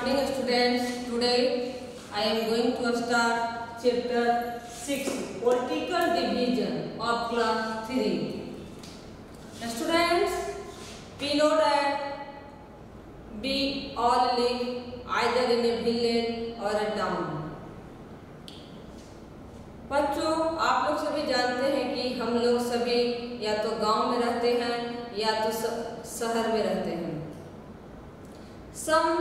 morning students. Today I am going to start chapter 6 Political Division of class 3. Now students, we know that we all live either in a village or a town. बच्चों, आप लोग सभी जानते हैं कि हम लोग सभी या तो गांव में रहते हैं या तो शहर में रहते हैं. Some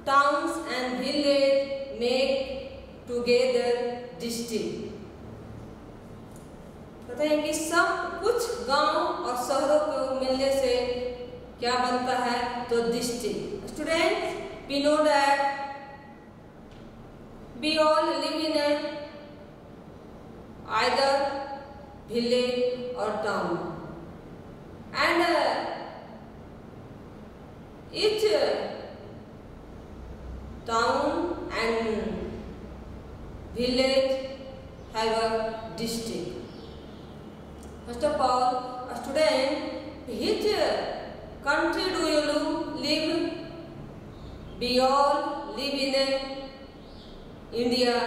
towns and villages make together district. पता है कि सब कुछ गांव और शहरों को मिलने से क्या बनता है, तो district. Students, we know that we all live in a either village or town, and each town and village have a district. First of all, a student, which country do you live? We all live in India.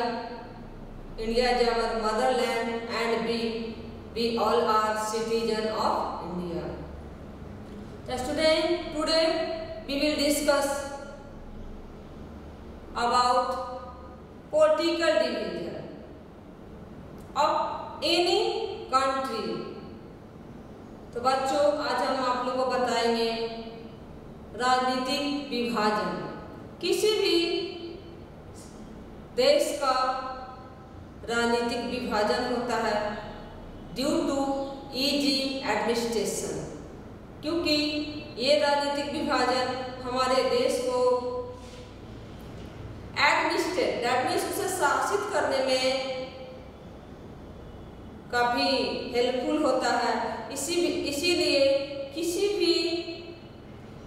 India is our motherland, and we all are citizens of India. So student, today we will discuss about political division of any country. तो बच्चों, आज हम आप लोगों को बताएंगे राजनीतिक विभाजन. किसी भी देश का राजनीतिक विभाजन होता है ड्यू टू इजी एडमिनिस्ट्रेशन, क्योंकि ये राजनीतिक विभाजन हमारे देश को एडमिनिस्ट्रेट, दैट मीन्स उसे शासित करने में काफी हेल्पफुल होता है. इसीलिए किसी भी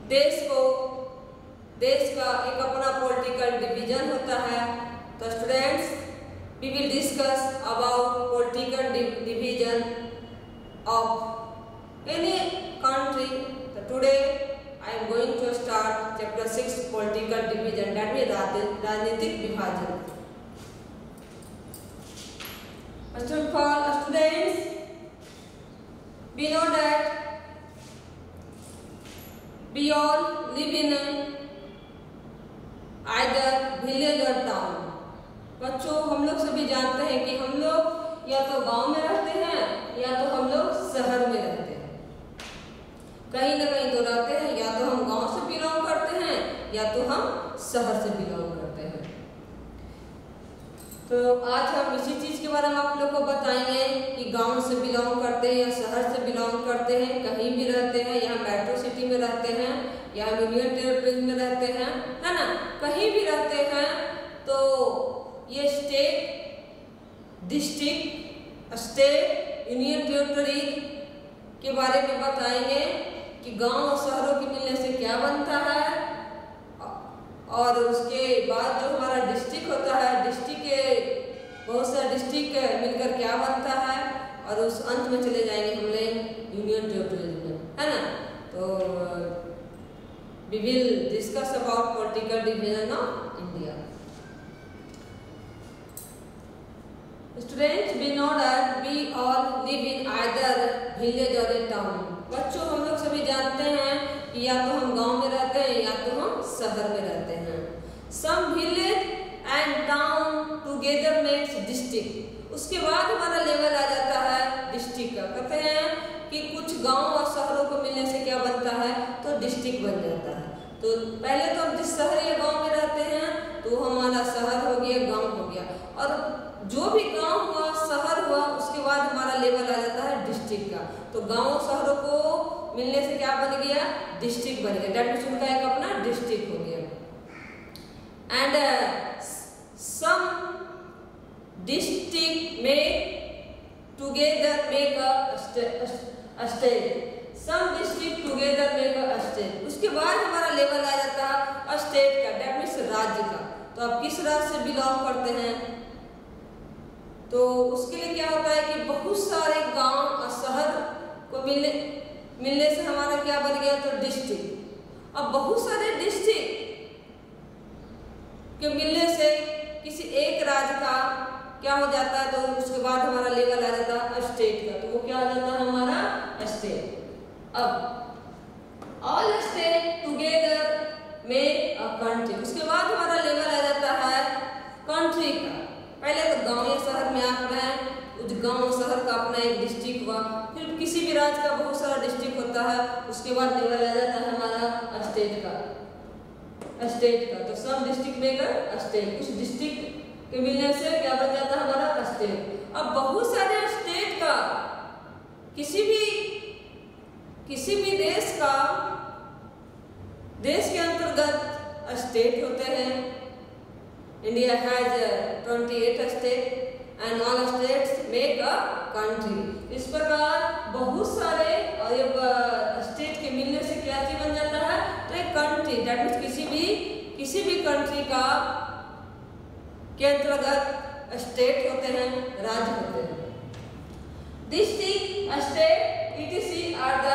देश का एक अपना पॉलिटिकल डिवीजन होता है. तो students, we will discuss about political division of any country. So today I am going to start chapter 6 political division, that means राजनीतिक विभाजन. First of all, students, we know that we all live in either village or town. बच्चों, हम लोग सभी जानते हैं कि हम लोग या तो गांव में रहते हैं या तो हम लोग शहर में रहते हैं. कहीं ना कहीं तो रहते हैं, या तो हम गांव से बिलोंग करते हैं या तो हम शहर से बिलोंग करते हैं. तो आज हम इसी चीज के बारे में आप लोग को बताएंगे कि गांव से बिलोंग करते हैं या शहर से बिलोंग करते हैं, कहीं भी रहते हैं, या मेट्रो सिटी में रहते हैं या यूनियन टेरिटरी में रहते हैं, है ना, कहीं भी रहते हैं. तो ये state, district, state, union territory के बारे में बताएंगे कि गांव और शहरों के मिलने से क्या बनता है, और उसके बाद जो हमारा डिस्ट्रिक्ट होता है, डिस्ट्रिक्ट के बहुत सारे डिस्ट्रिक्ट मिलकर क्या बनता है, और उस अंत में चले जाएंगे हम लोग यूनियन टेरिटरी में, है ना. तो we will discuss about political division of India. Students, we know that we all live in either village or a town. बच्चों, हम लोग सभी जानते हैं कि या तो हम गांव में रहते हैं या तो हम शहर में रहते हैं. Some village and town together makes district. उसके बाद हमारा लेवल आ जाता है डिस्ट्रिक्ट का. कहते हैं कि कुछ गांव और शहरों को मिलने से क्या बनता है, तो डिस्ट्रिक्ट बन जाता है. तो पहले तो हम जिस शहर या गांव में रहते हैं तो हमारा शहर हो गया, गांव हो गया, और जो भी गांव हुआ, शहर हुआ, उसके बाद हमारा लेवल आ जाता है डिस्ट्रिक्ट का. तो गांव शहरों को मिलने से क्या बन गया, डिस्ट्रिक्ट बन गया. दैट मींस उनका एक अपना डिस्ट्रिक्ट हो गया. एंड सम डिस्ट्रिक्ट में together make a state. Some district together make a state. उसके बाद हमारा लेवल आ जाता है स्टेट का, दैट मीन्स राज्य का. तो आप किस राज्य से बिलोंग करते हैं, तो उसके लिए क्या होता है कि बहुत सारे गांव और शहर को मिलने से हमारा क्या बन गया, तो डिस्ट्रिक्ट. अब बहुत सारे डिस्ट्रिक्ट के मिलने से किसी एक राज्य का क्या हो जाता है, तो उसके बाद हमारा लेवल आ जाता है स्टेट का, तो वो क्या आ जाता है हमारा स्टेट। अब all state together make a country, उसके बाद हमारा लेवल आ जाता है कंट्री का। पहले तो गांव या शहर में आप रहें, उस गांव शहर का अपना एक डिस्ट्रिक्ट हुआ, फिर किसी भी राज्य का बहुत सारा डिस्ट्रिक्ट होता है, उसके बाद लेवल आ जाता है हमारा स्टेट का। तो सब डिस्ट्रिक्ट में स्टेट, कुछ डिस्ट्रिक्ट के मिलने से क्या बन जाता है हमारा स्टेट। अब बहुत सारे स्टेट का किसी भी देश के अंतर्गत स्टेट होते हैं। India has 28 state and all states make a country. इस प्रकार बहुत सारे स्टेट के मिलने से क्या चीज बन जाता है, तो एक कंट्री। दैट मीन्स किसी भी कंट्री का के अंतर्गत स्टेट होते हैं, राज्य होते हैं। District, state, etc are the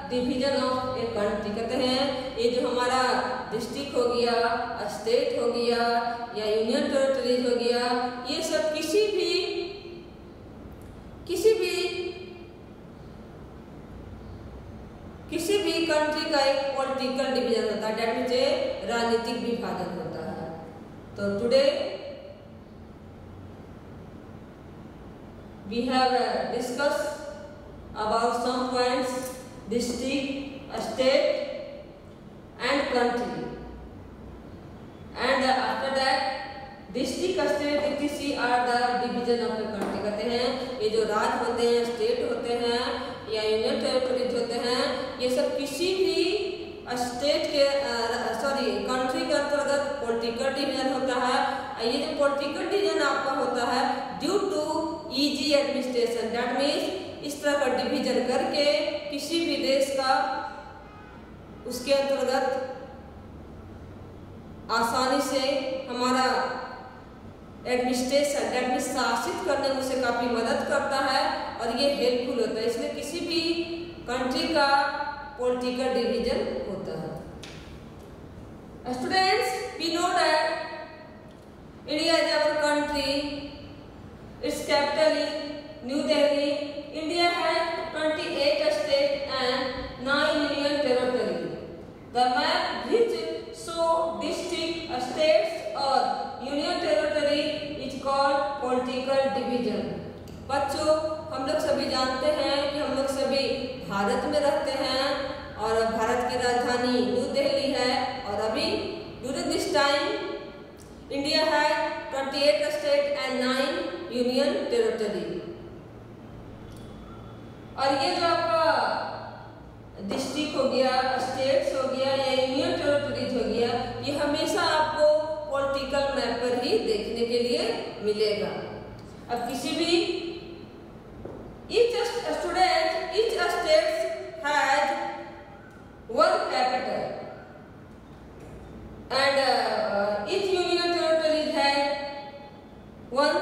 division of a country. कहते हैं ये जो हमारा डिस्ट्रिक्ट हो गया, स्टेट हो गया या यूनियन टेरिटरीज हो गया, ये सब किसी भी कंट्री का एक पॉलिटिकल डिवीजन होता है, दैट मीन्स राजनीतिक विभाजन होता है। तो today we have discussed about some points, district, state and country, and after that district, state, etc are the division of a country। कहते हैं ये जो राज्य होते हैं, स्टेट होते हैं या यूनियन टेरिटरीज होते हैं, ये सब किसी भी स्टेट के कंट्री के अंतर्गत पॉलिटिकल डिवीजन होता है। ये जो पॉलिटिकल डिवीजन आपका होता है due to easy administration, that means इस तरह का डिवीजन करके किसी भी देश का उसके अंतर्गत आसानी से हमारा एडमिनिस्ट्रेशन दैट मीन्स शासित करने में उसे काफी मदद करता है और ये हेल्पफुल होता है। इसलिए किसी भी कंट्री का पॉलिटिकल डिवीजन होता है। Students, we know that India is our country, its capital is New Delhi. India has 28 states and 9 union territories. The map which show district, states or union territory is called political division. बच्चों, हम लोग सभी जानते हैं कि हम लोग सभी भारत में रहते हैं और भारत की राजधानी न्यू दिल्ली है, और अभी during this time India has 28 states and 9 union territory. और ये जो आपका डिस्ट्रिक्ट हो गया, स्टेट्स हो गया या यूनियन टेरिटरीज हो गया, ये हमेशा आपको पॉलिटिकल मैप पर ही देखने के लिए मिलेगा। अब किसी भी each state has one capital and each union territory has one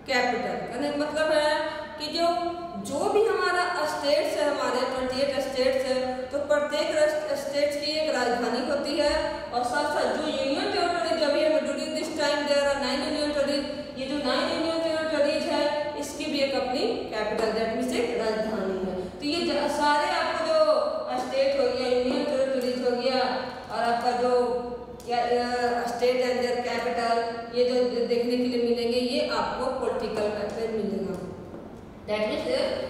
capital. कहने का मतलब है कि जो भी हमारा स्टेट्स है, हमारे 28 स्टेट्स है, तो प्रत्येक स्टेट्स की एक राजधानी होती है और साथ साथ जो यूनियन टेरिटरी जब भी हमें during this time there are 9 union territories, ये जो 9 यूनियन टेरिटरीज है इसकी भी एक अपनी कैपिटल दैट मींस एक राजधानी है। तो ये सारे आपको जो स्टेट हो गया, यूनियन टेरिटरीज हो गया और आपका जो स्टेट एंड देयर कैपिटल, ये जो देखने के लिए मिलेंगे ये आपको पॉलिटिकल मैप पे मिलेगा। दैट मीन्स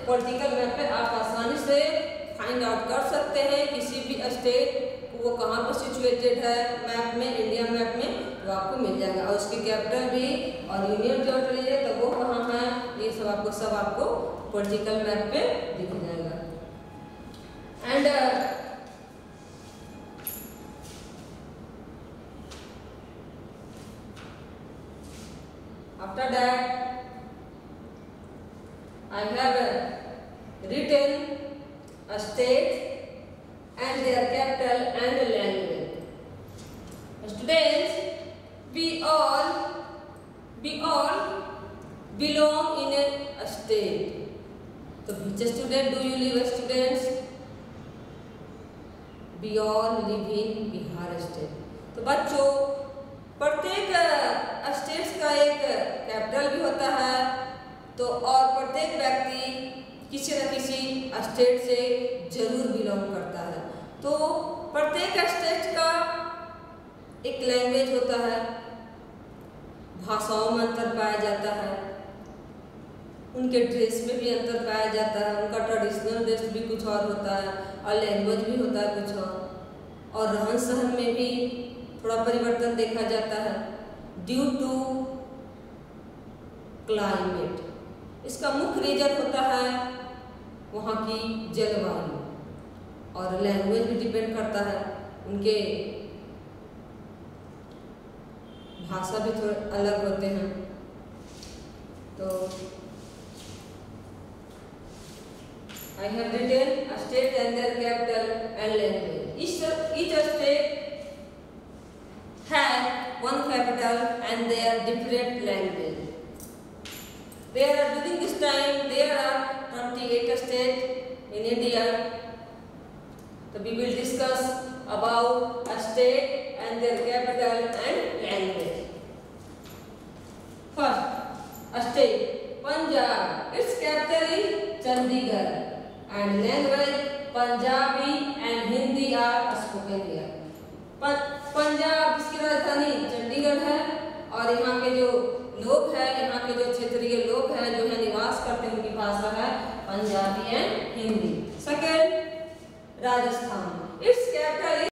पॉलिटिकल मैप पे आप आसानी से फाइंड आउट कर सकते हैं किसी भी स्टेट वो कहाँ पर सिचुएटेड है मैप में, इंडिया मैप में, तो आपको मिल जाएगा। और उसकी कैपिटल भी और यूनियन टेरिटरी है तो वो कहाँ है, ये सब आपको पॉलिटिकल मैप पे दिख जाएगा। And after that I have written a state and their capital and language. Students, we all belong in a state. So which student do you live, students? We all live in Bihar state. तो बच्चों, प्रत्येक प्रत्येक states का एक capital भी होता है, तो और प्रत्येक व्यक्ति किसी न किसी स्टेट से जरूर बिलोंग करता है। तो प्रत्येक स्टेट का एक लैंग्वेज होता है, भाषाओं में अंतर पाया जाता है, उनके ड्रेस में भी अंतर पाया जाता है, उनका ट्रेडिशनल ड्रेस भी कुछ और होता है और लैंग्वेज भी होता है कुछ और रहन सहन में भी थोड़ा परिवर्तन देखा जाता है ड्यू टू क्लाइमेट। इसका मुख्य रीजन होता है वहाँ की जलवायु, और लैंग्वेज भी डिपेंड करता है, उनके भाषा भी थोड़े अलग होते हैं। तो I have written a state and their capital and language. Each state has one capital and their different language. During this time there are 28 states in India. So we will discuss about a state and their capital and language. First, a state Punjab. Its capital is Chandigarh. And language Punjabi and Hindi are spoken here. Punjab इसकी राजधानी